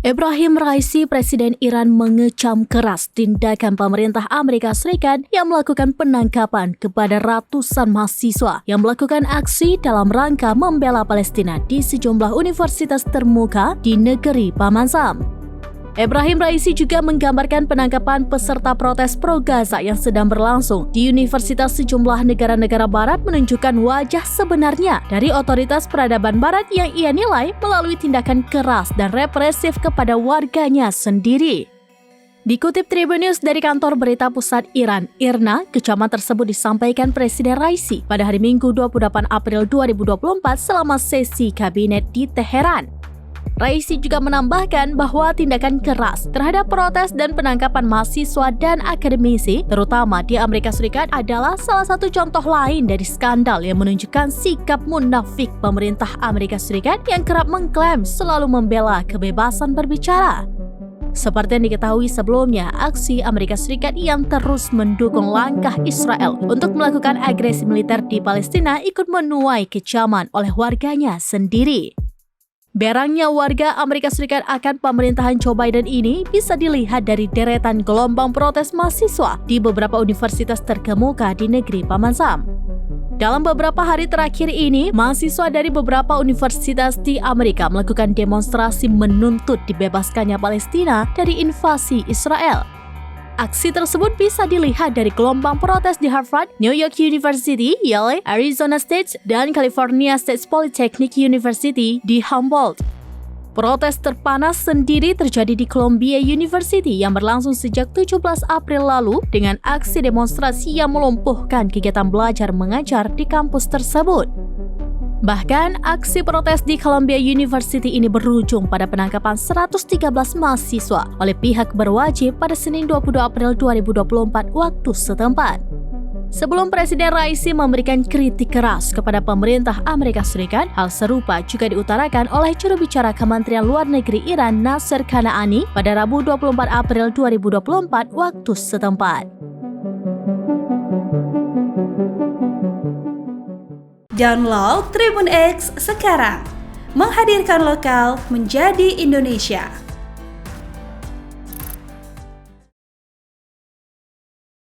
Ebrahim Raisi, Presiden Iran, mengecam keras tindakan pemerintah Amerika Serikat yang melakukan penangkapan kepada ratusan mahasiswa yang melakukan aksi dalam rangka membela Palestina di sejumlah universitas termuka di negeri Paman Sam. Ebrahim Raisi juga menggambarkan penangkapan peserta protes pro-Gaza yang sedang berlangsung di universitas sejumlah negara-negara barat menunjukkan wajah sebenarnya dari otoritas peradaban barat yang ia nilai melalui tindakan keras dan represif kepada warganya sendiri. Dikutip Tribun News dari kantor berita pusat Iran, IRNA, kecaman tersebut disampaikan Presiden Raisi pada hari Minggu 28 April 2024 selama sesi kabinet di Teheran. Raisi juga menambahkan bahwa tindakan keras terhadap protes dan penangkapan mahasiswa dan akademisi, terutama di Amerika Serikat, adalah salah satu contoh lain dari skandal yang menunjukkan sikap munafik pemerintah Amerika Serikat yang kerap mengklaim selalu membela kebebasan berbicara. Seperti yang diketahui sebelumnya, aksi Amerika Serikat yang terus mendukung langkah Israel untuk melakukan agresi militer di Palestina ikut menuai kecaman oleh warganya sendiri. Berangnya warga Amerika Serikat akan pemerintahan Joe Biden ini bisa dilihat dari deretan gelombang protes mahasiswa di beberapa universitas terkemuka di negeri Paman Sam. Dalam beberapa hari terakhir ini, mahasiswa dari beberapa universitas di Amerika melakukan demonstrasi menuntut dibebaskannya Palestina dari invasi Israel. Aksi tersebut bisa dilihat dari gelombang protes di Harvard, New York University, Yale, Arizona State, dan California State Polytechnic University di Humboldt. Protes terpanas sendiri terjadi di Columbia University yang berlangsung sejak 17 April lalu dengan aksi demonstrasi yang melumpuhkan kegiatan belajar mengajar di kampus tersebut. Bahkan, aksi protes di Columbia University ini berujung pada penangkapan 113 mahasiswa oleh pihak berwajib pada Senin 22 April 2024 waktu setempat. Sebelum Presiden Raisi memberikan kritik keras kepada pemerintah Amerika Serikat, hal serupa juga diutarakan oleh juru bicara Kementerian Luar Negeri Iran Nasser Kanaani pada Rabu 24 April 2024 waktu setempat. Download Tribun X sekarang, menghadirkan lokal menjadi Indonesia.